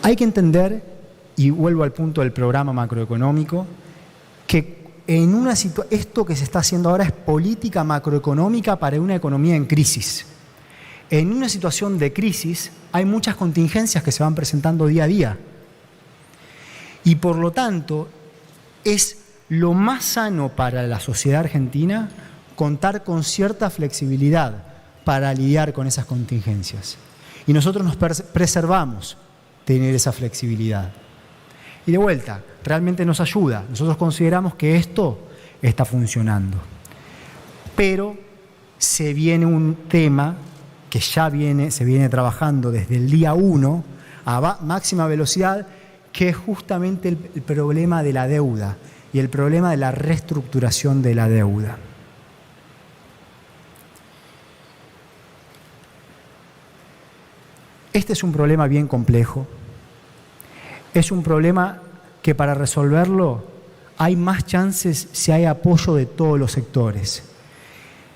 Hay que entender, y vuelvo al punto del programa macroeconómico, que esto que se está haciendo ahora es política macroeconómica para una economía en crisis. En una situación de crisis hay muchas contingencias que se van presentando día a día. Y por lo tanto, es lo más sano para la sociedad argentina contar con cierta flexibilidad para lidiar con esas contingencias. Y nosotros nos preservamos tener esa flexibilidad. Y de vuelta, realmente nos ayuda. Nosotros consideramos que esto está funcionando. Pero se viene un tema que se viene trabajando desde el día 1 a máxima velocidad, que es justamente el problema de la deuda y el problema de la reestructuración de la deuda. Este es un problema bien complejo. Es un problema que para resolverlo hay más chances si hay apoyo de todos los sectores.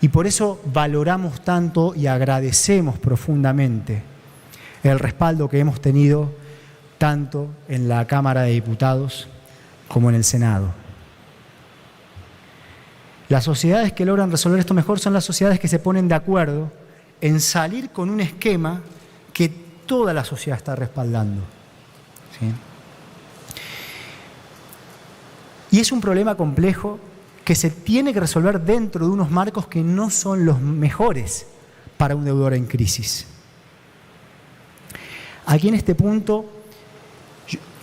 Y por eso valoramos tanto y agradecemos profundamente el respaldo que hemos tenido tanto en la Cámara de Diputados como en el Senado. Las sociedades que logran resolver esto mejor son las sociedades que se ponen de acuerdo en salir con un esquema que toda la sociedad está respaldando. ¿Sí? Y es un problema complejo que se tiene que resolver dentro de unos marcos que no son los mejores para un deudor en crisis. Aquí en este punto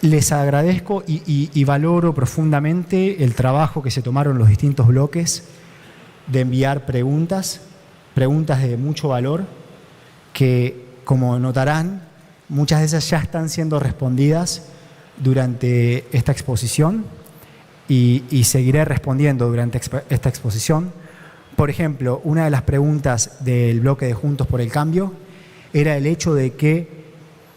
les agradezco y valoro profundamente el trabajo que se tomaron los distintos bloques de enviar preguntas de mucho valor, que, como notarán, muchas de esas ya están siendo respondidas durante esta exposición y seguiré respondiendo durante esta exposición. Por ejemplo, una de las preguntas del bloque de Juntos por el Cambio era el hecho de que,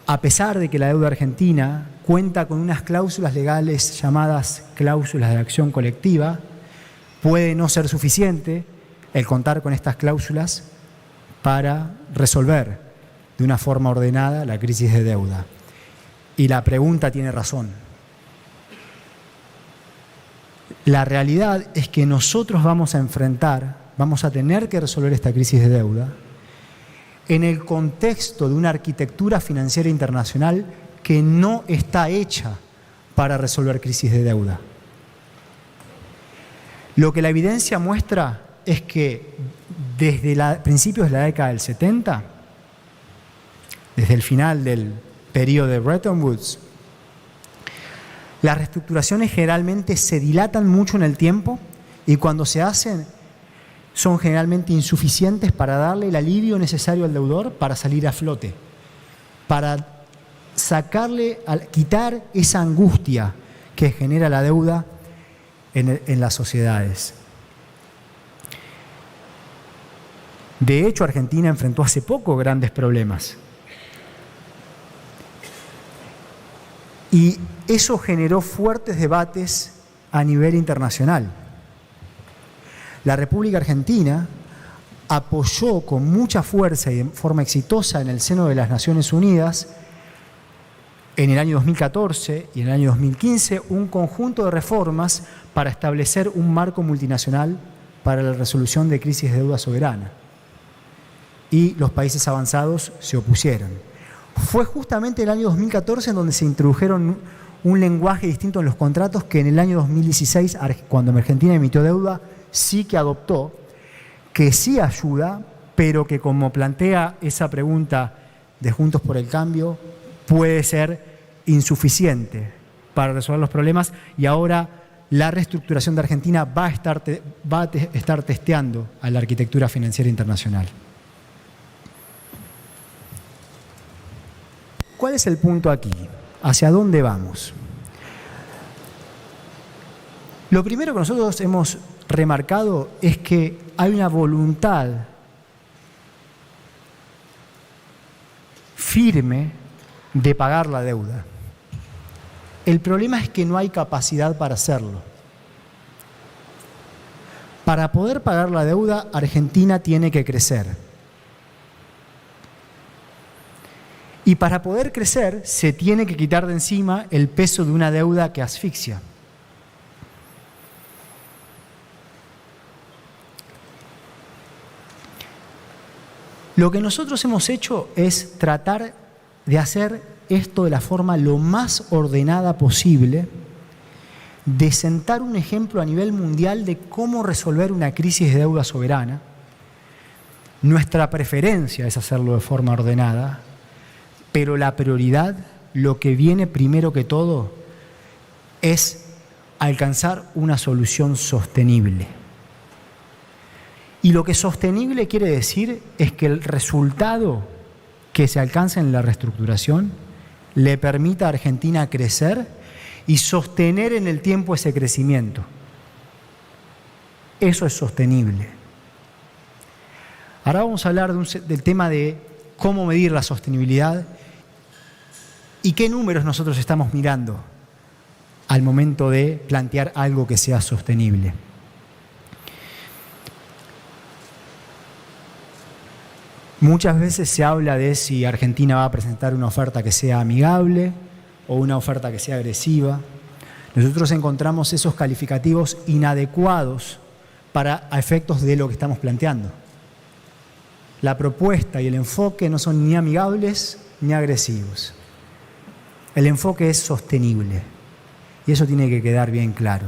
a pesar de que la deuda argentina cuenta con unas cláusulas legales llamadas cláusulas de acción colectiva, puede no ser suficiente el contar con estas cláusulas para resolver de una forma ordenada la crisis de deuda. Y la pregunta tiene razón. La realidad es que nosotros vamos a tener que resolver esta crisis de deuda en el contexto de una arquitectura financiera internacional que no está hecha para resolver crisis de deuda. Lo que la evidencia muestra es que desde principios de la década del 70, desde el final del periodo de Bretton Woods, las reestructuraciones generalmente se dilatan mucho en el tiempo y cuando se hacen son generalmente insuficientes para darle el alivio necesario al deudor para salir a flote, para quitar esa angustia que genera la deuda en las sociedades. De hecho, Argentina enfrentó hace poco grandes problemas. Y eso generó fuertes debates a nivel internacional. La República Argentina apoyó con mucha fuerza y de forma exitosa en el seno de las Naciones Unidas en el año 2014 y en el año 2015 un conjunto de reformas para establecer un marco multinacional para la resolución de crisis de deuda soberana. Y los países avanzados se opusieron. Fue justamente el año 2014 en donde se introdujeron un lenguaje distinto en los contratos que en el año 2016, cuando Argentina emitió deuda, sí que adoptó, que sí ayuda, pero que, como plantea esa pregunta de Juntos por el Cambio, puede ser insuficiente para resolver los problemas, y ahora la reestructuración de Argentina va a estar testeando a la arquitectura financiera internacional. ¿Cuál es el punto aquí? ¿Hacia dónde vamos? Lo primero que nosotros hemos remarcado es que hay una voluntad firme de pagar la deuda. El problema es que no hay capacidad para hacerlo. Para poder pagar la deuda, Argentina tiene que crecer. Y para poder crecer se tiene que quitar de encima el peso de una deuda que asfixia. Lo que nosotros hemos hecho es tratar de hacer esto de la forma lo más ordenada posible, de sentar un ejemplo a nivel mundial de cómo resolver una crisis de deuda soberana. Nuestra preferencia es hacerlo de forma ordenada, pero la prioridad, lo que viene primero que todo, es alcanzar una solución sostenible. Y lo que sostenible quiere decir es que el resultado que se alcanza en la reestructuración le permita a Argentina crecer y sostener en el tiempo ese crecimiento. Eso es sostenible. Ahora vamos a hablar del tema de cómo medir la sostenibilidad y qué números nosotros estamos mirando al momento de plantear algo que sea sostenible. Muchas veces se habla de si Argentina va a presentar una oferta que sea amigable o una oferta que sea agresiva. Nosotros encontramos esos calificativos inadecuados para efectos de lo que estamos planteando. La propuesta y el enfoque no son ni amigables ni agresivos. El enfoque es sostenible y eso tiene que quedar bien claro.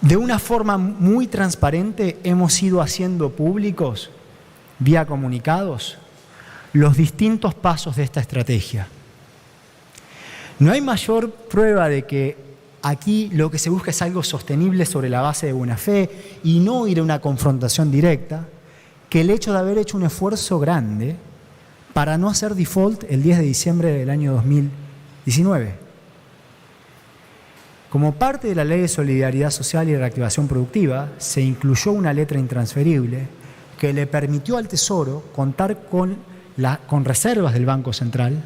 De una forma muy transparente hemos ido haciendo públicos, vía comunicados, los distintos pasos de esta estrategia. No hay mayor prueba de que aquí lo que se busca es algo sostenible sobre la base de buena fe y no ir a una confrontación directa, que el hecho de haber hecho un esfuerzo grande para no hacer default el 10 de diciembre del año 2019. Como parte de la Ley de Solidaridad Social y Reactivación Productiva, se incluyó una letra intransferible que le permitió al Tesoro contar con reservas del Banco Central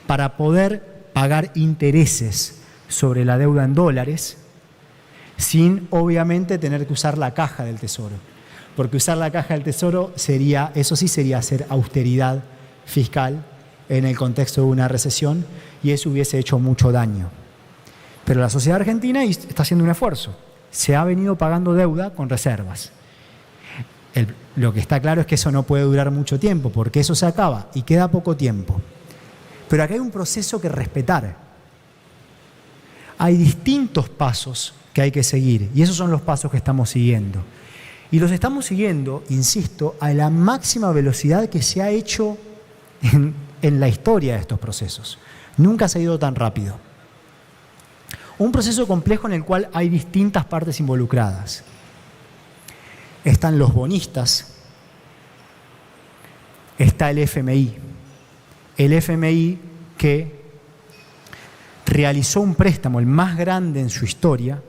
para poder pagar intereses sobre la deuda en dólares sin, obviamente, tener que usar la caja del Tesoro. Porque usar la caja del Tesoro sería hacer austeridad fiscal en el contexto de una recesión y eso hubiese hecho mucho daño. Pero la sociedad argentina está haciendo un esfuerzo. Se ha venido pagando deuda con reservas. Lo que está claro es que eso no puede durar mucho tiempo, porque eso se acaba y queda poco tiempo. Pero acá hay un proceso que respetar. Hay distintos pasos que hay que seguir, y esos son los pasos que estamos siguiendo. Y los estamos siguiendo, insisto, a la máxima velocidad que se ha hecho en la historia de estos procesos. Nunca se ha ido tan rápido. Un proceso complejo en el cual hay distintas partes involucradas. Están los bonistas, está el FMI. El FMI que realizó un préstamo, el más grande en su historia,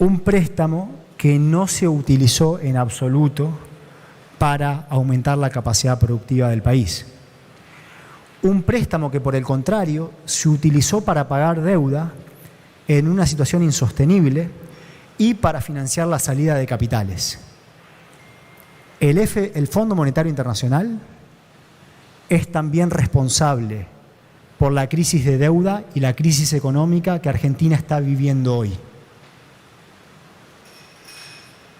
un préstamo que no se utilizó en absoluto para aumentar la capacidad productiva del país. Un préstamo que, por el contrario, se utilizó para pagar deuda en una situación insostenible y para financiar la salida de capitales. El Fondo Monetario Internacional es también responsable por la crisis de deuda y la crisis económica que Argentina está viviendo hoy.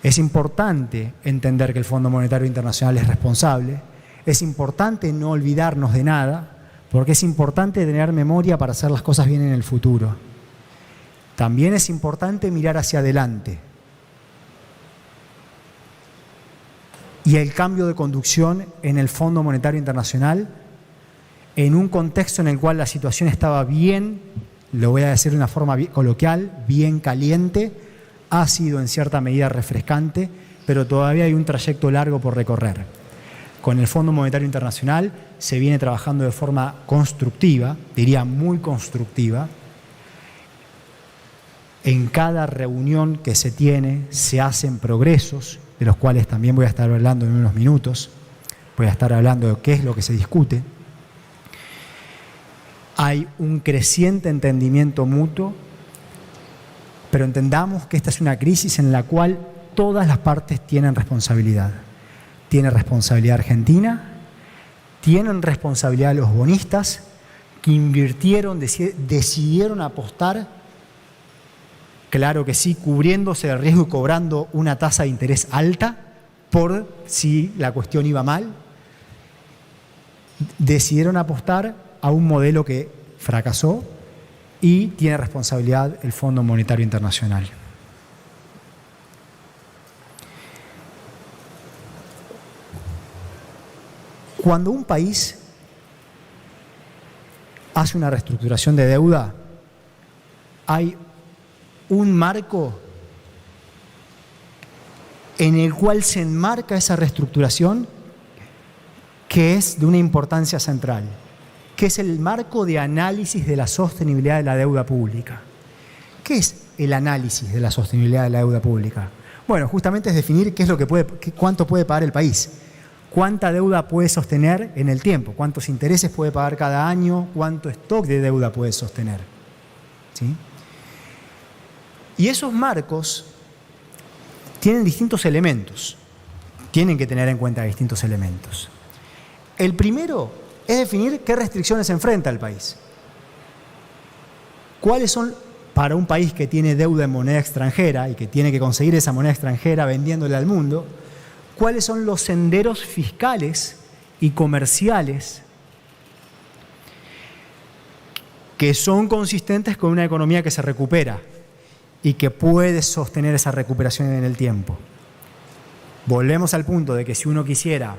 Es importante entender que el Fondo Monetario Internacional es responsable. Es importante no olvidarnos de nada, porque es importante tener memoria para hacer las cosas bien en el futuro. También es importante mirar hacia adelante. Y el cambio de conducción en el Fondo Monetario Internacional, en un contexto en el cual la situación estaba bien, lo voy a decir de una forma coloquial, bien caliente, ha sido en cierta medida refrescante, pero todavía hay un trayecto largo por recorrer. Con el Fondo Monetario Internacional se viene trabajando de forma constructiva, diría muy constructiva. En cada reunión que se tiene se hacen progresos, de los cuales también voy a estar hablando en unos minutos. Voy a estar hablando de qué es lo que se discute. Hay un creciente entendimiento mutuo Pero entendamos que esta es una crisis en la cual todas las partes tienen responsabilidad. Tiene responsabilidad Argentina, tienen responsabilidad los bonistas que invirtieron, decidieron apostar, claro que sí, cubriéndose del riesgo y cobrando una tasa de interés alta por si la cuestión iba mal. Decidieron apostar a un modelo que fracasó y tiene responsabilidad el Fondo Monetario Internacional. Cuando un país hace una reestructuración de deuda, hay un marco en el cual se enmarca esa reestructuración que es de una importancia central, que es el marco de análisis de la sostenibilidad de la deuda pública. ¿Qué es el análisis de la sostenibilidad de la deuda pública? Bueno, justamente es definir qué es lo que cuánto puede pagar el país, cuánta deuda puede sostener en el tiempo, cuántos intereses puede pagar cada año, cuánto stock de deuda puede sostener. ¿Sí? Y esos marcos tienen distintos elementos, tienen que tener en cuenta distintos elementos. El primero es definir qué restricciones enfrenta el país. ¿Cuáles son, para un país que tiene deuda en moneda extranjera y que tiene que conseguir esa moneda extranjera vendiéndole al mundo, cuáles son los senderos fiscales y comerciales que son consistentes con una economía que se recupera y que puede sostener esa recuperación en el tiempo? Volvemos al punto de que si uno quisiera,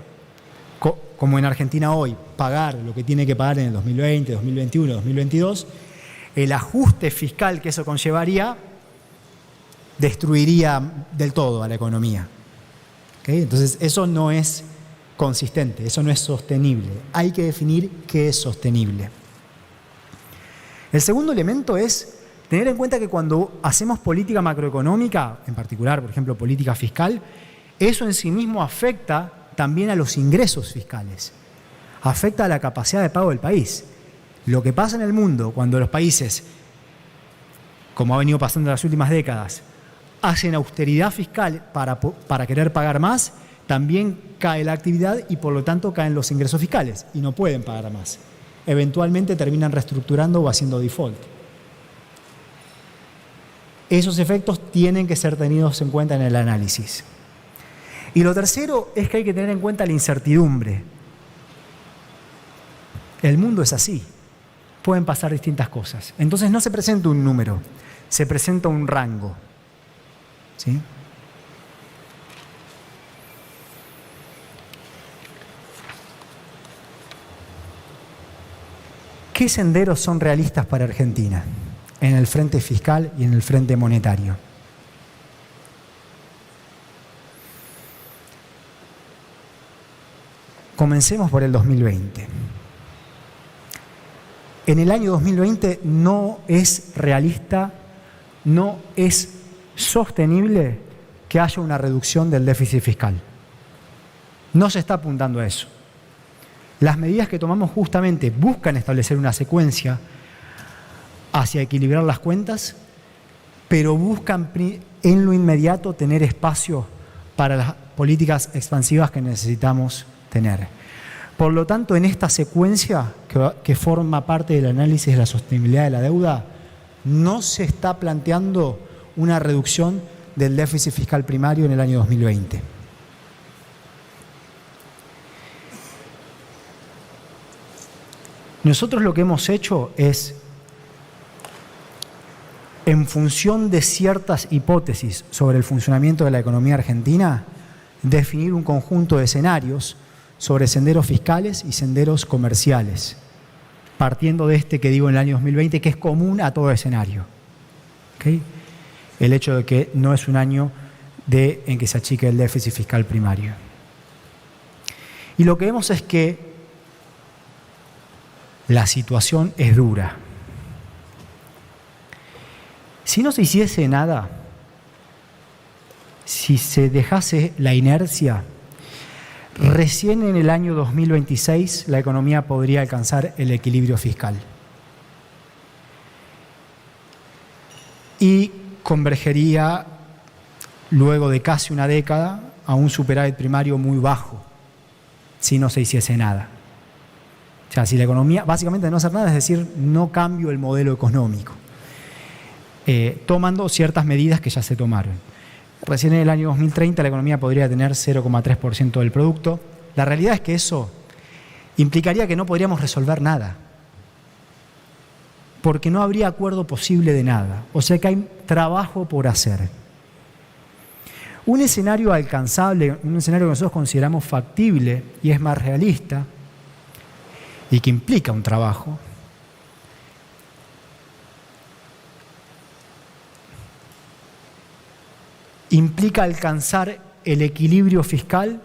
como en Argentina hoy, pagar lo que tiene que pagar en el 2020, 2021, 2022, el ajuste fiscal que eso conllevaría destruiría del todo a la economía. ¿Okay? Entonces, eso no es consistente, eso no es sostenible. Hay que definir qué es sostenible. El segundo elemento es tener en cuenta que cuando hacemos política macroeconómica, en particular, por ejemplo, política fiscal, eso en sí mismo afecta también a los ingresos fiscales, afecta a la capacidad de pago del país. Lo que pasa en el mundo cuando los países, como ha venido pasando en las últimas décadas, hacen austeridad fiscal para querer pagar más, también cae la actividad y por lo tanto caen los ingresos fiscales y no pueden pagar más. Eventualmente terminan reestructurando o haciendo default. Esos efectos tienen que ser tenidos en cuenta en el análisis. Y lo tercero es que hay que tener en cuenta la incertidumbre. El mundo es así. Pueden pasar distintas cosas. Entonces no se presenta un número, se presenta un rango. ¿Sí? ¿Qué senderos son realistas para Argentina en el frente fiscal y en el frente monetario? Comencemos por el 2020. En el año 2020 no es realista, no es sostenible que haya una reducción del déficit fiscal. No se está apuntando a eso. Las medidas que tomamos justamente buscan establecer una secuencia hacia equilibrar las cuentas, pero buscan en lo inmediato tener espacio para las políticas expansivas que necesitamos tener. Por lo tanto, en esta secuencia que forma parte del análisis de la sostenibilidad de la deuda, no se está planteando una reducción del déficit fiscal primario en el año 2020. Nosotros lo que hemos hecho es, en función de ciertas hipótesis sobre el funcionamiento de la economía argentina, definir un conjunto de escenarios sobre senderos fiscales y senderos comerciales, partiendo de este que digo en el año 2020, que es común a todo escenario. ¿Okay? El hecho de que no es un año en que se achique el déficit fiscal primario. Y lo que vemos es que la situación es dura. Si no se hiciese nada, si se dejase la inercia, recién en el año 2026 la economía podría alcanzar el equilibrio fiscal. Y convergería luego de casi una década a un superávit primario muy bajo, si no se hiciese nada. O sea, si la economía, básicamente no hacer nada, es decir, no cambio el modelo económico, tomando ciertas medidas que ya se tomaron. Recién en el año 2030 la economía podría tener 0,3% del producto. La realidad es que eso implicaría que no podríamos resolver nada, porque no habría acuerdo posible de nada. O sea que hay trabajo por hacer. Un escenario alcanzable, un escenario que nosotros consideramos factible y es más realista y que implica un trabajo, implica alcanzar el equilibrio fiscal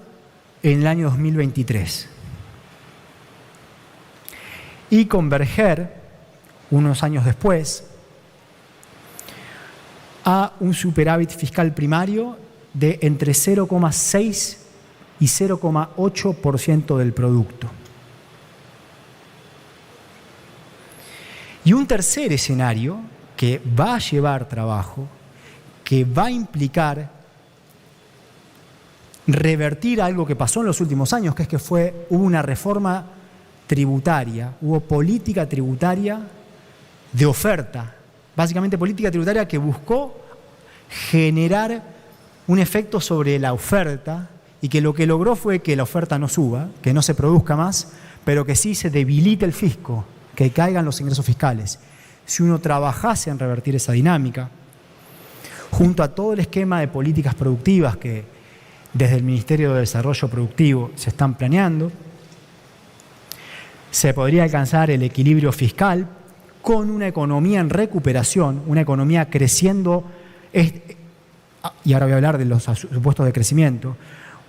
en el año 2023 y converger unos años después a un superávit fiscal primario de entre 0,6 y 0,8% del producto. Y un tercer escenario que va a llevar trabajo, que va a implicar revertir algo que pasó en los últimos años, que es que hubo una reforma tributaria, hubo política tributaria de oferta, básicamente política tributaria que buscó generar un efecto sobre la oferta y que lo que logró fue que la oferta no suba, que no se produzca más, pero que sí se debilite el fisco, que caigan los ingresos fiscales. Si uno trabajase en revertir esa dinámica, junto a todo el esquema de políticas productivas que desde el Ministerio de Desarrollo Productivo se están planeando, se podría alcanzar el equilibrio fiscal con una economía en recuperación, una economía creciendo, y ahora voy a hablar de los supuestos de crecimiento,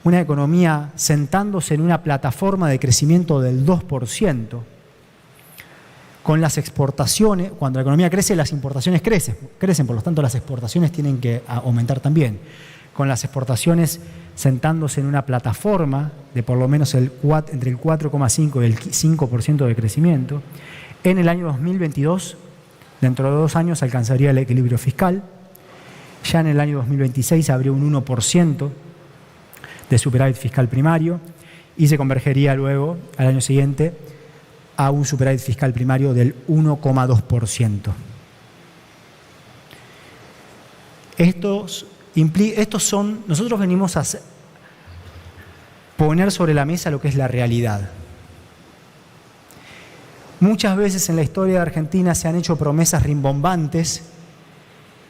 una economía sentándose en una plataforma de crecimiento del 2%, con las exportaciones, cuando la economía crece, las importaciones crecen, por lo tanto las exportaciones tienen que aumentar también. Con las exportaciones sentándose en una plataforma de por lo menos entre el 4,5 y el 5% de crecimiento, en el año 2022, dentro de 2 años, alcanzaría el equilibrio fiscal. Ya en el año 2026 habría un 1% de superávit fiscal primario y se convergería luego, al año siguiente, a un superávit fiscal primario del 1,2%. Nosotros venimos a poner sobre la mesa lo que es la realidad. Muchas veces en la historia de Argentina se han hecho promesas rimbombantes,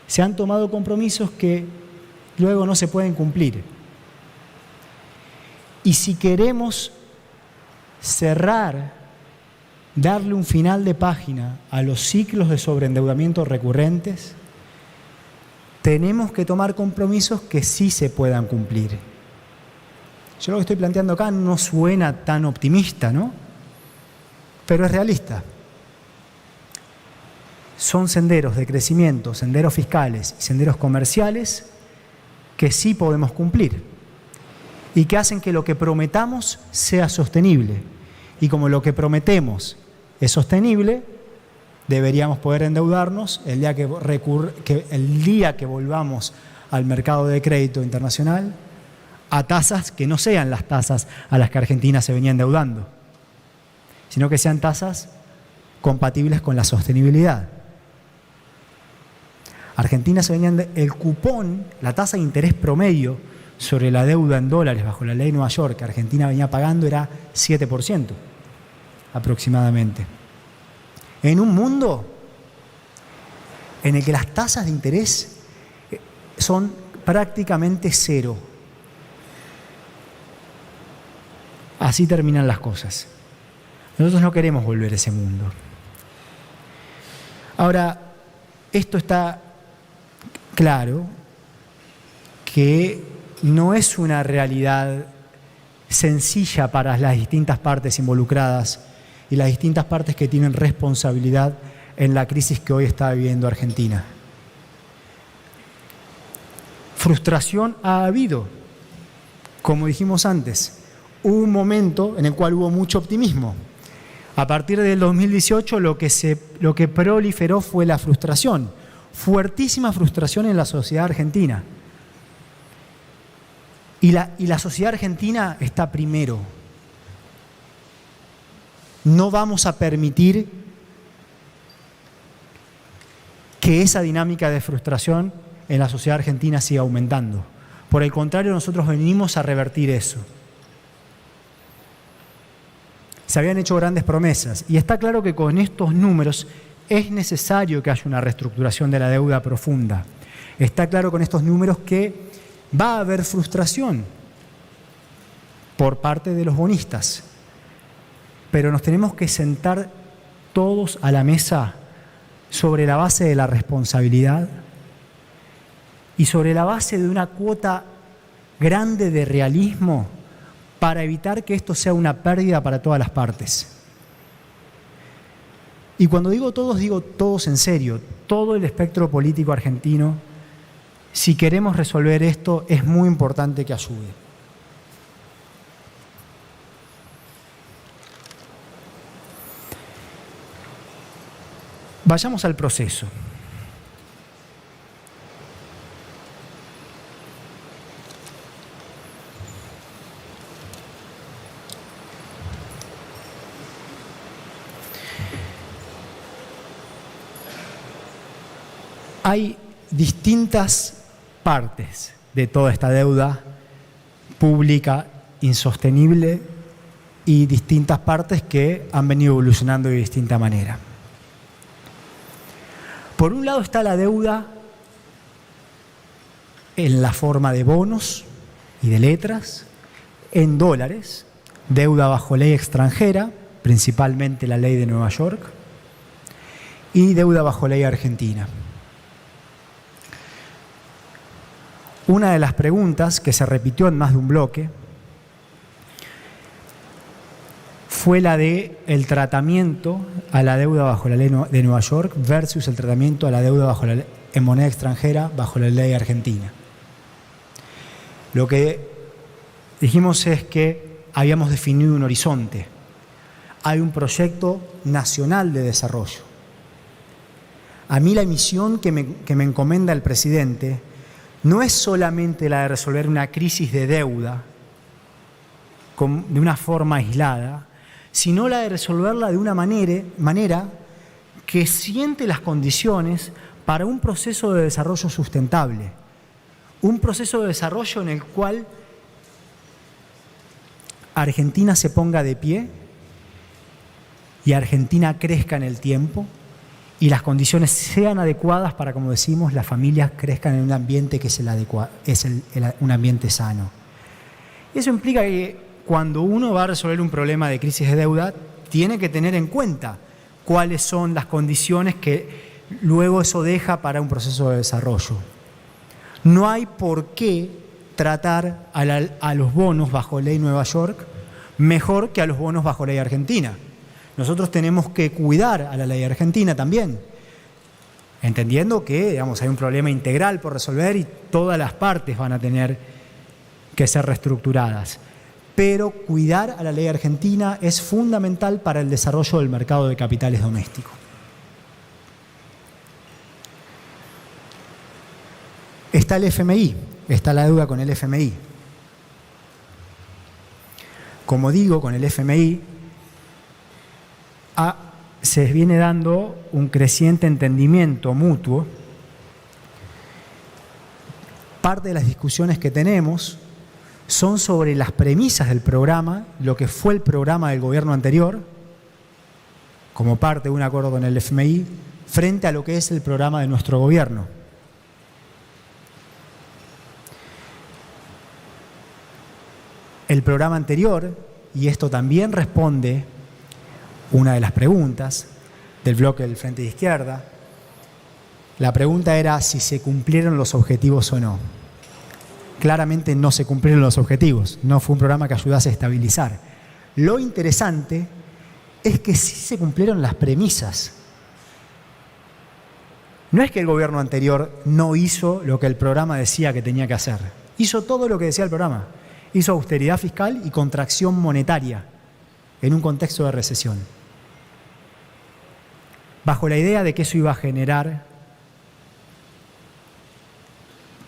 se han tomado compromisos que luego no se pueden cumplir. Y si queremos cerrar, darle un final de página a los ciclos de sobreendeudamiento recurrentes, tenemos que tomar compromisos que sí se puedan cumplir. Yo lo que estoy planteando acá no suena tan optimista, ¿no? Pero es realista. Son senderos de crecimiento, senderos fiscales y senderos comerciales que sí podemos cumplir y que hacen que lo que prometamos sea sostenible. Y como lo que prometemos es sostenible, deberíamos poder endeudarnos el día que volvamos al mercado de crédito internacional a tasas que no sean las tasas a las que Argentina se venía endeudando, sino que sean tasas compatibles con la sostenibilidad. Argentina se venía el cupón, la tasa de interés promedio sobre la deuda en dólares bajo la ley de Nueva York que Argentina venía pagando era 7% aproximadamente. En un mundo en el que las tasas de interés son prácticamente cero. Así terminan las cosas. Nosotros no queremos volver a ese mundo. Ahora, esto está claro que no es una realidad sencilla para las distintas partes involucradas y las distintas partes que tienen responsabilidad en la crisis que hoy está viviendo Argentina. Frustración ha habido, como dijimos antes. Hubo un momento en el cual hubo mucho optimismo. A partir del 2018 lo que proliferó fue la frustración. fuertísima frustración en la sociedad argentina. Y la sociedad argentina está primero. No vamos a permitir que esa dinámica de frustración en la sociedad argentina siga aumentando. Por el contrario, nosotros venimos a revertir eso. Se habían hecho grandes promesas y está claro que con estos números es necesario que haya una reestructuración de la deuda profunda. Está claro con estos números que va a haber frustración por parte de los bonistas, pero nos tenemos que sentar todos a la mesa sobre la base de la responsabilidad y sobre la base de una cuota grande de realismo para evitar que esto sea una pérdida para todas las partes. Y cuando digo todos en serio, todo el espectro político argentino. Si queremos resolver esto, es muy importante que ayude. Vayamos al proceso. Hay distintas partes de toda esta deuda pública insostenible y distintas partes que han venido evolucionando de distinta manera. Por un lado está la deuda en la forma de bonos y de letras, en dólares, deuda bajo ley extranjera, principalmente la ley de Nueva York, y deuda bajo ley argentina. Una de las preguntas que se repitió en más de un bloque fue la de el tratamiento a la deuda bajo la ley de Nueva York versus el tratamiento a la deuda en moneda extranjera bajo la ley argentina. Lo que dijimos es que habíamos definido un horizonte. Hay un proyecto nacional de desarrollo. A mí la misión que me encomienda el presidente no es solamente la de resolver una crisis de deuda de una forma aislada, sino la de resolverla de una manera que siente las condiciones para un proceso de desarrollo sustentable. Un proceso de desarrollo en el cual Argentina se ponga de pie y Argentina crezca en el tiempo y las condiciones sean adecuadas para, como decimos, las familias crezcan en un ambiente que es un ambiente sano. Eso implica que cuando uno va a resolver un problema de crisis de deuda, tiene que tener en cuenta cuáles son las condiciones que luego eso deja para un proceso de desarrollo. No hay por qué tratar a los bonos bajo ley Nueva York mejor que a los bonos bajo ley argentina. Nosotros tenemos que cuidar a la ley argentina también, entendiendo que, digamos, hay un problema integral por resolver y todas las partes van a tener que ser reestructuradas. Pero cuidar a la ley argentina es fundamental para el desarrollo del mercado de capitales doméstico. Está el FMI, está la deuda con el FMI. Como digo, con el FMI se viene dando un creciente entendimiento mutuo. Parte de las discusiones que tenemos son sobre las premisas del programa, lo que fue el programa del gobierno anterior, como parte de un acuerdo con el FMI, frente a lo que es el programa de nuestro gobierno. El programa anterior, y esto también responde una de las preguntas del bloque del Frente de Izquierda, la pregunta era si se cumplieron los objetivos o no. Claramente no se cumplieron los objetivos, no fue un programa que ayudase a estabilizar. Lo interesante es que sí se cumplieron las premisas. No es que el gobierno anterior no hizo lo que el programa decía que tenía que hacer. Hizo todo lo que decía el programa. Hizo austeridad fiscal y contracción monetaria en un contexto de recesión, bajo la idea de que eso iba a generar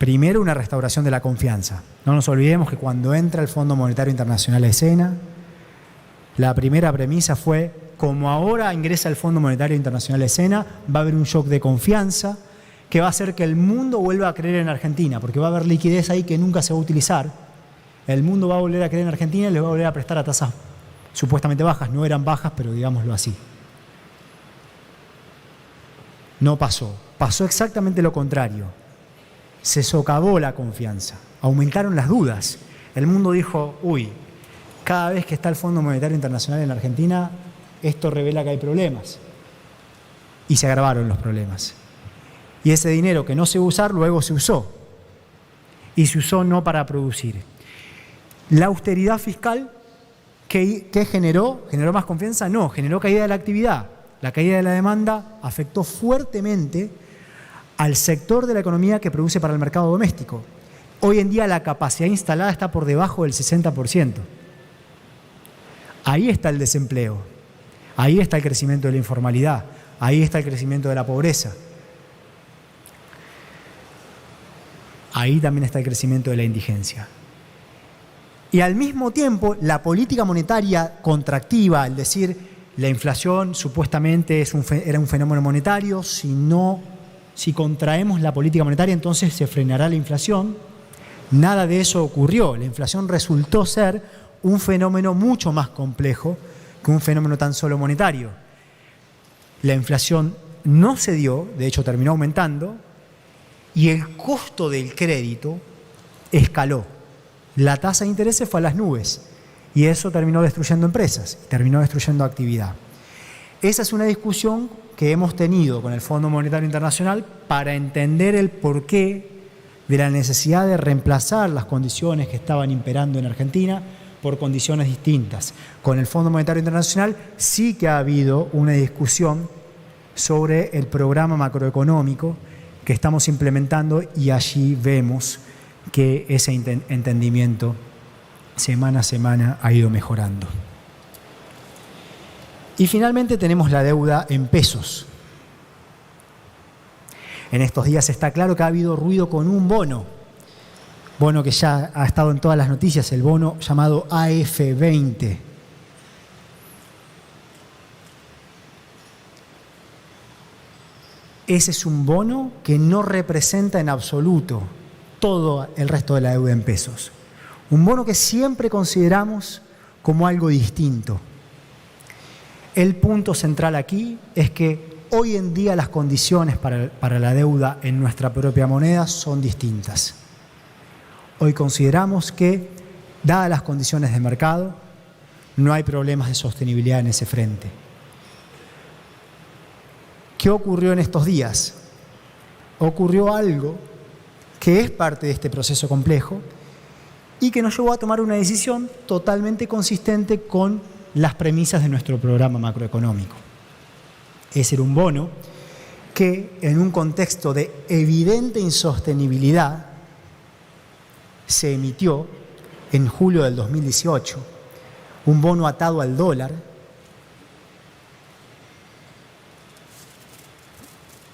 Primero, una restauración de la confianza. No nos olvidemos que cuando entra el Fondo Monetario Internacional a escena, la primera premisa fue, como ahora ingresa el Fondo Monetario Internacional a escena, va a haber un shock de confianza que va a hacer que el mundo vuelva a creer en Argentina, porque va a haber liquidez ahí que nunca se va a utilizar. El mundo va a volver a creer en Argentina y les va a volver a prestar a tasas supuestamente bajas. No eran bajas, pero digámoslo así. No pasó. Pasó exactamente lo contrario. Se socavó la confianza. Aumentaron las dudas. El mundo dijo, uy, cada vez que está el Fondo Monetario Internacional en la Argentina, esto revela que hay problemas. Y se agravaron los problemas. Y ese dinero que no se iba a usar, luego se usó. Y se usó no para producir. La austeridad fiscal, ¿qué generó? ¿Generó más confianza? No, generó caída de la actividad. La caída de la demanda afectó fuertemente al sector de la economía que produce para el mercado doméstico. Hoy en día la capacidad instalada está por debajo del 60%. Ahí está el desempleo, ahí está el crecimiento de la informalidad, ahí está el crecimiento de la pobreza. Ahí también está el crecimiento de la indigencia. Y al mismo tiempo, la política monetaria contractiva, es decir, la inflación supuestamente era un fenómeno monetario, si contraemos la política monetaria entonces se frenará la inflación. Nada de eso ocurrió. La inflación resultó ser un fenómeno mucho más complejo que un fenómeno tan solo monetario. La inflación no se dio, de hecho terminó aumentando, y el costo del crédito escaló. La tasa de interés se fue a las nubes y eso terminó destruyendo empresas, terminó destruyendo actividad. Esa es una discusión que hemos tenido con el Fondo Monetario Internacional para entender el porqué de la necesidad de reemplazar las condiciones que estaban imperando en Argentina por condiciones distintas. Con el Fondo Monetario Internacional sí que ha habido una discusión sobre el programa macroeconómico que estamos implementando y allí vemos que ese entendimiento semana a semana ha ido mejorando. Y finalmente tenemos la deuda en pesos. En estos días está claro que ha habido ruido con un bono que ya ha estado en todas las noticias, el bono llamado AF20. Ese es un bono que no representa en absoluto todo el resto de la deuda en pesos. Un bono que siempre consideramos como algo distinto. El punto central aquí es que hoy en día las condiciones para la deuda en nuestra propia moneda son distintas. Hoy consideramos que, dadas las condiciones de mercado, no hay problemas de sostenibilidad en ese frente. ¿Qué ocurrió en estos días? Ocurrió algo que es parte de este proceso complejo y que nos llevó a tomar una decisión totalmente consistente con las premisas de nuestro programa macroeconómico. Ese era un bono que, en un contexto de evidente insostenibilidad, se emitió en julio del 2018, un bono atado al dólar,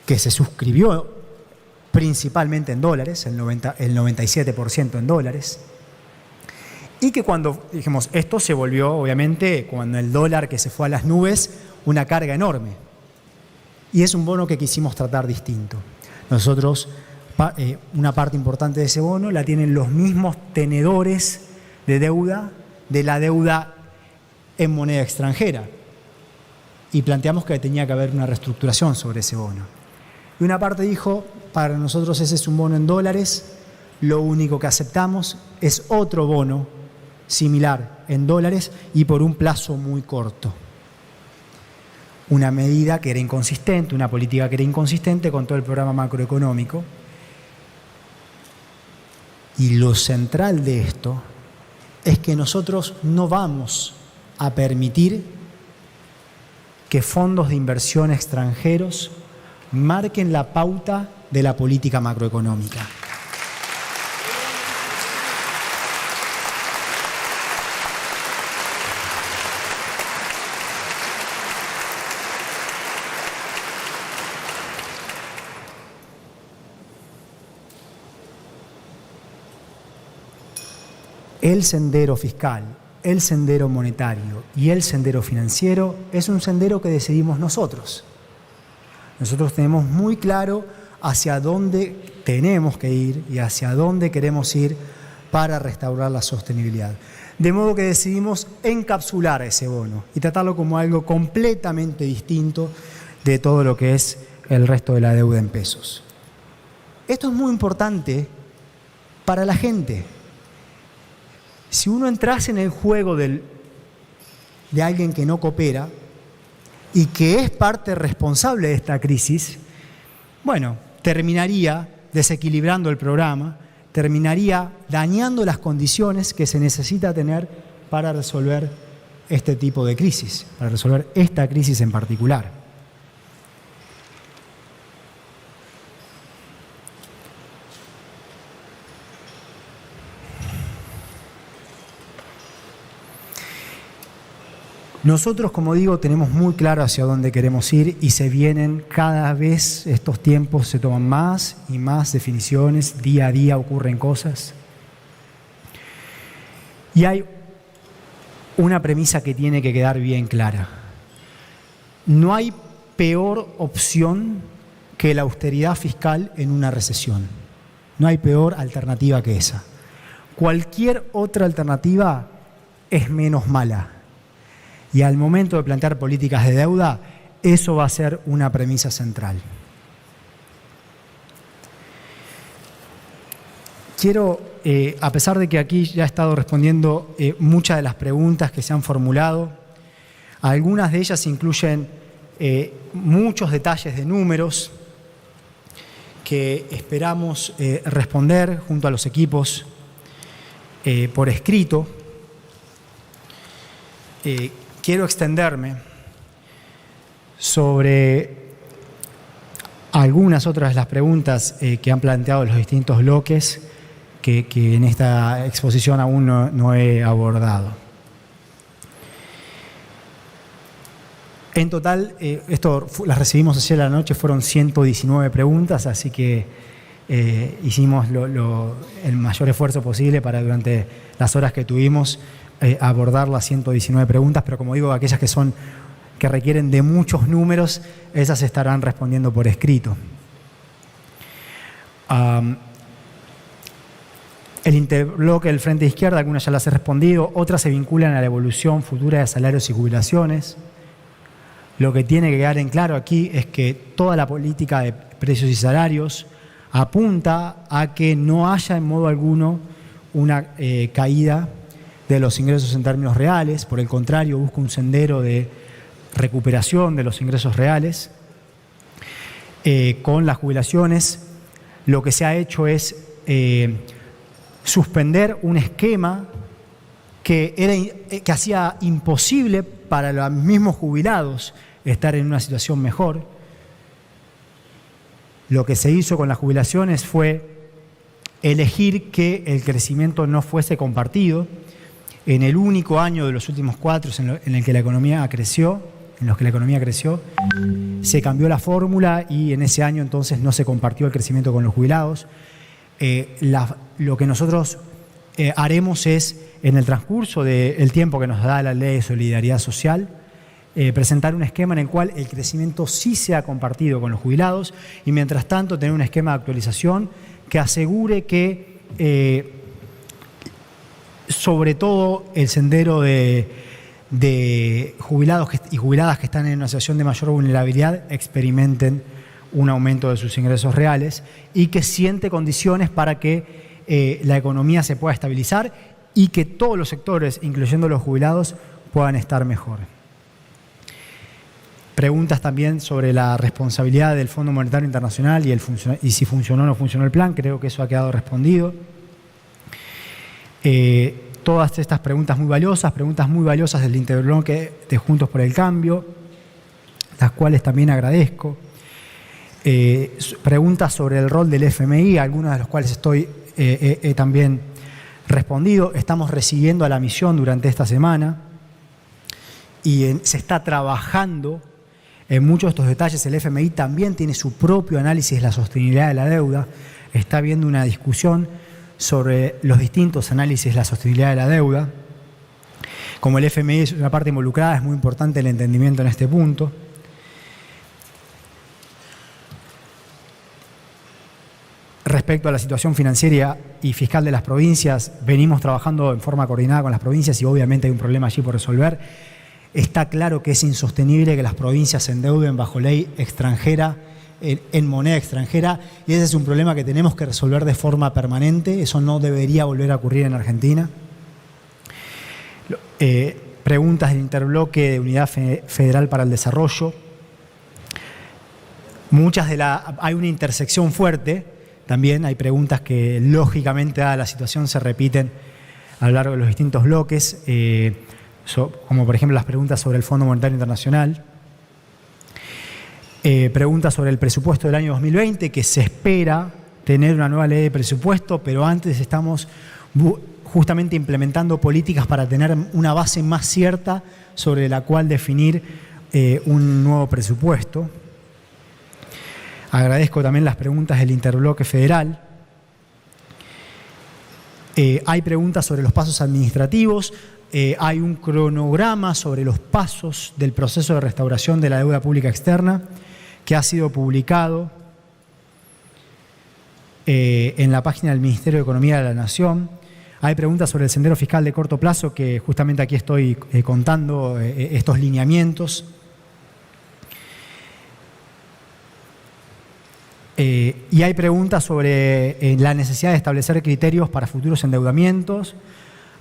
que se suscribió principalmente en dólares, el 97% en dólares, y que cuando dijimos, esto se volvió, obviamente, cuando el dólar que se fue a las nubes, una carga enorme. Y es un bono que quisimos tratar distinto. Nosotros, una parte importante de ese bono la tienen los mismos tenedores de deuda, de la deuda en moneda extranjera. Y planteamos que tenía que haber una reestructuración sobre ese bono. Y una parte dijo, para nosotros ese es un bono en dólares, lo único que aceptamos es otro bono similar en dólares y por un plazo muy corto. Una medida que era inconsistente, una política que era inconsistente con todo el programa macroeconómico. Y lo central de esto es que nosotros no vamos a permitir que fondos de inversión extranjeros marquen la pauta de la política macroeconómica. el sendero fiscal, el sendero monetario y el sendero financiero es un sendero que decidimos nosotros. Nosotros tenemos muy claro hacia dónde tenemos que ir y hacia dónde queremos ir para restaurar la sostenibilidad. De modo que decidimos encapsular ese bono y tratarlo como algo completamente distinto de todo lo que es el resto de la deuda en pesos. Esto es muy importante para la gente. Si uno entrase en el juego de alguien que no coopera y que es parte responsable de esta crisis, bueno, terminaría desequilibrando el programa, terminaría dañando las condiciones que se necesita tener para resolver este tipo de crisis, para resolver esta crisis en particular. Nosotros, como digo, tenemos muy claro hacia dónde queremos ir y se vienen cada vez, estos tiempos se toman más y más definiciones, día a día ocurren cosas. Y hay una premisa que tiene que quedar bien clara. No hay peor opción que la austeridad fiscal en una recesión. No hay peor alternativa que esa. Cualquier otra alternativa es menos mala. Y al momento de plantear políticas de deuda, eso va a ser una premisa central. Quiero, a pesar de que aquí ya he estado respondiendo muchas de las preguntas que se han formulado, algunas de ellas incluyen muchos detalles de números que esperamos responder junto a los equipos por escrito. Quiero extenderme sobre algunas otras de las preguntas que han planteado los distintos bloques que en esta exposición aún no he abordado. En total, las recibimos ayer a la noche, fueron 119 preguntas, así que hicimos el mayor esfuerzo posible para durante las horas que tuvimos abordar las 119 preguntas, pero como digo, aquellas que requieren de muchos números, esas se estarán respondiendo por escrito. El interbloque del Frente de Izquierda, algunas ya las he respondido, otras se vinculan a la evolución futura de salarios y jubilaciones. Lo que tiene que quedar en claro aquí es que toda la política de precios y salarios apunta a que no haya en modo alguno una caída de los ingresos en términos reales, por el contrario, busca un sendero de recuperación de los ingresos reales. Con las jubilaciones, lo que se ha hecho es suspender un esquema que hacía imposible para los mismos jubilados estar en una situación mejor. Lo que se hizo con las jubilaciones fue elegir que el crecimiento no fuese compartido. En el único año de los últimos 4 en el que la economía creció, se cambió la fórmula y en ese año entonces no se compartió el crecimiento con los jubilados. Lo que nosotros haremos es, en el transcurso del tiempo que nos da la Ley de Solidaridad Social, presentar un esquema en el cual el crecimiento sí sea compartido con los jubilados y mientras tanto tener un esquema de actualización que asegure que sobre todo el sendero de jubilados y jubiladas que están en una situación de mayor vulnerabilidad experimenten un aumento de sus ingresos reales y que siente condiciones para que la economía se pueda estabilizar y que todos los sectores, incluyendo los jubilados, puedan estar mejor. Preguntas también sobre la responsabilidad del Fondo Monetario Internacional y si funcionó o no funcionó el plan. Creo que eso ha quedado respondido. Todas estas preguntas muy valiosas del interbloque de Juntos por el Cambio, las cuales también agradezco. Preguntas sobre el rol del FMI, algunas de las cuales he también respondido. Estamos recibiendo a la misión durante esta semana y se está trabajando en muchos de estos detalles. El FMI también tiene su propio análisis de la sostenibilidad de la deuda. Está habiendo una discusión sobre los distintos análisis de la sostenibilidad de la deuda. Como el FMI es una parte involucrada, es muy importante el entendimiento en este punto. Respecto a la situación financiera y fiscal de las provincias, venimos trabajando en forma coordinada con las provincias y obviamente hay un problema allí por resolver. Está claro que es insostenible que las provincias se endeuden bajo ley extranjera, en moneda extranjera, y ese es un problema que tenemos que resolver de forma permanente. Eso no debería volver a ocurrir en Argentina. Preguntas del interbloque de Unidad Federal para el Desarrollo. Hay una intersección fuerte. También hay preguntas que, lógicamente, dada la situación, se repiten a lo largo de los distintos bloques, como por ejemplo las preguntas sobre el Fondo Monetario Internacional, preguntas sobre el presupuesto del año 2020, que se espera tener una nueva ley de presupuesto, pero antes estamos justamente implementando políticas para tener una base más cierta sobre la cual definir un nuevo presupuesto. Agradezco también las preguntas del interbloque federal. Hay preguntas sobre los pasos administrativos. Hay un cronograma sobre los pasos del proceso de restauración de la deuda pública externa que ha sido publicado en la página del Ministerio de Economía de la Nación. Hay preguntas sobre el sendero fiscal de corto plazo, que justamente aquí estoy contando estos lineamientos. Y hay preguntas sobre la necesidad de establecer criterios para futuros endeudamientos,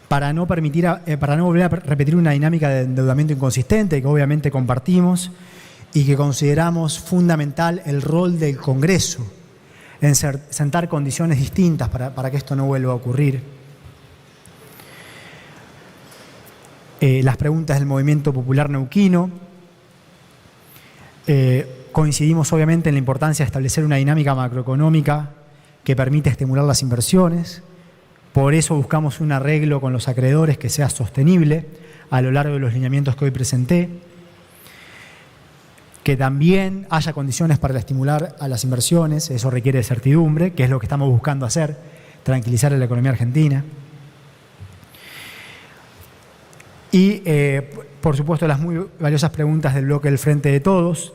para no volver a repetir una dinámica de endeudamiento inconsistente, que obviamente compartimos y que consideramos fundamental el rol del Congreso en sentar condiciones distintas para que esto no vuelva a ocurrir. Las preguntas del Movimiento Popular Neuquino. Coincidimos obviamente en la importancia de establecer una dinámica macroeconómica que permite estimular las inversiones. Por eso buscamos un arreglo con los acreedores que sea sostenible a lo largo de los lineamientos que hoy presenté. Que también haya condiciones para estimular a las inversiones, eso requiere de certidumbre, que es lo que estamos buscando hacer, tranquilizar a la economía argentina. Y, por supuesto, las muy valiosas preguntas del bloque del Frente de Todos.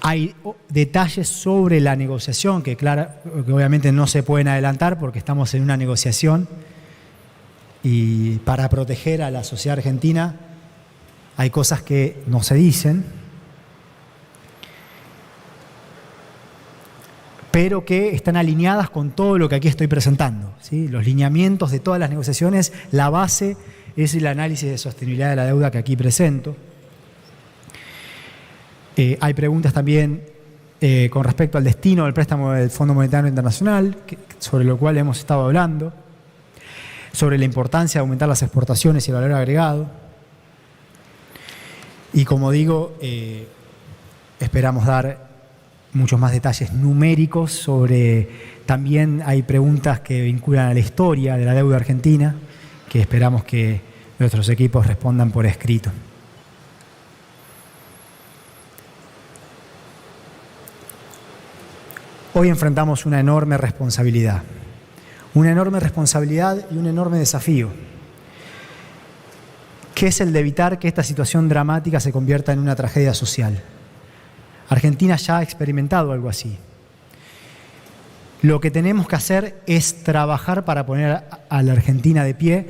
Hay detalles sobre la negociación que obviamente no se pueden adelantar porque estamos en una negociación y para proteger a la sociedad argentina hay cosas que no se dicen, pero que están alineadas con todo lo que aquí estoy presentando, ¿sí? Los lineamientos de todas las negociaciones, la base es el análisis de sostenibilidad de la deuda que aquí presento. Hay preguntas también con respecto al destino del préstamo del Fondo Monetario Internacional, sobre lo cual hemos estado hablando, sobre la importancia de aumentar las exportaciones y el valor agregado. Y como digo, esperamos dar muchos más detalles numéricos sobre, también hay preguntas que vinculan a la historia de la deuda argentina, que esperamos que nuestros equipos respondan por escrito. Hoy enfrentamos una enorme responsabilidad y un enorme desafío, que es el de evitar que esta situación dramática se convierta en una tragedia social. Argentina ya ha experimentado algo así. Lo que tenemos que hacer es trabajar para poner a la Argentina de pie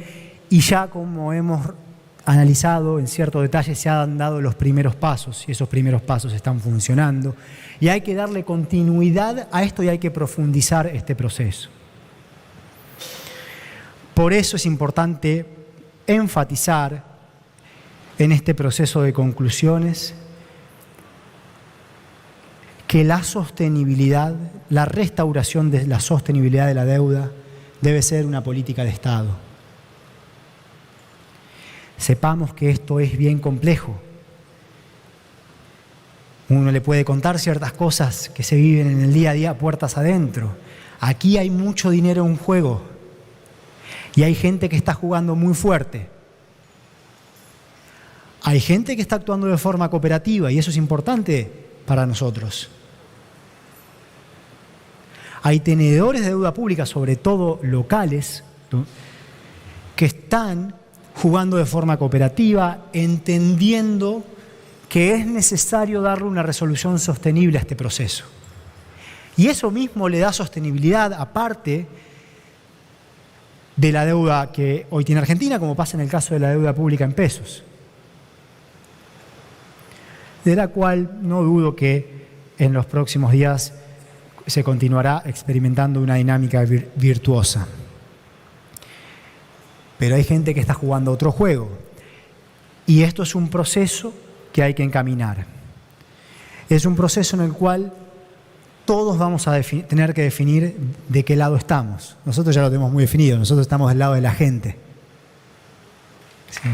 y ya, como hemos analizado en cierto detalle, se han dado los primeros pasos y esos primeros pasos están funcionando y hay que darle continuidad a esto y hay que profundizar este proceso. Por eso es importante enfatizar en este proceso de conclusiones que la sostenibilidad, la restauración de la sostenibilidad de la deuda debe ser una política de Estado. Sepamos que esto es bien complejo. Uno le puede contar ciertas cosas que se viven en el día a día puertas adentro. Aquí hay mucho dinero en juego y hay gente que está jugando muy fuerte. Hay gente que está actuando de forma cooperativa y eso es importante para nosotros. Hay tenedores de deuda pública, sobre todo locales, ¿no?, que están jugando de forma cooperativa, entendiendo que es necesario darle una resolución sostenible a este proceso. Y eso mismo le da sostenibilidad, aparte de la deuda que hoy tiene Argentina, como pasa en el caso de la deuda pública en pesos, de la cual no dudo que en los próximos días se continuará experimentando una dinámica virtuosa. Pero hay gente que está jugando otro juego, y esto es un proceso que hay que encaminar. Es un proceso en el cual todos vamos a tener que definir de qué lado estamos. Nosotros ya lo tenemos muy definido, nosotros estamos del lado de la gente. Sí.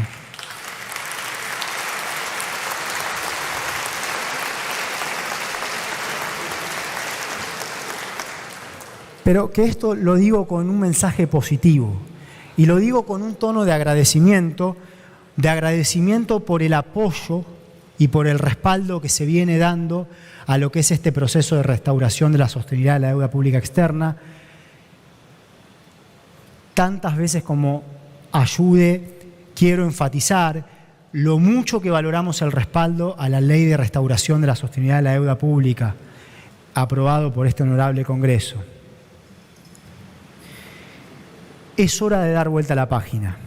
Pero que esto lo digo con un mensaje positivo, y lo digo con un tono de agradecimiento por el apoyo y por el respaldo que se viene dando a lo que es este proceso de restauración de la sostenibilidad de la deuda pública externa. Tantas veces como ayude, quiero enfatizar lo mucho que valoramos el respaldo a la Ley de Restauración de la Sostenibilidad de la Deuda Pública, aprobado por este honorable Congreso. Es hora de dar vuelta a la página.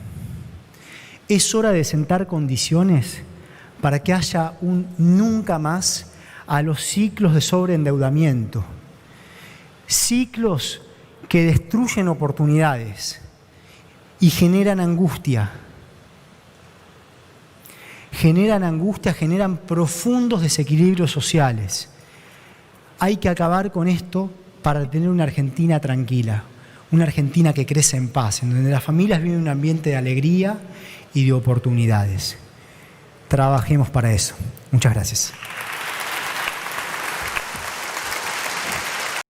Es hora de sentar condiciones para que haya un nunca más a los ciclos de sobreendeudamiento, ciclos que destruyen oportunidades y generan angustia, generan profundos desequilibrios sociales. Hay que acabar con esto para tener una Argentina tranquila, una Argentina que crece en paz, en donde las familias viven un ambiente de alegría y de oportunidades. Trabajemos para eso. Muchas gracias.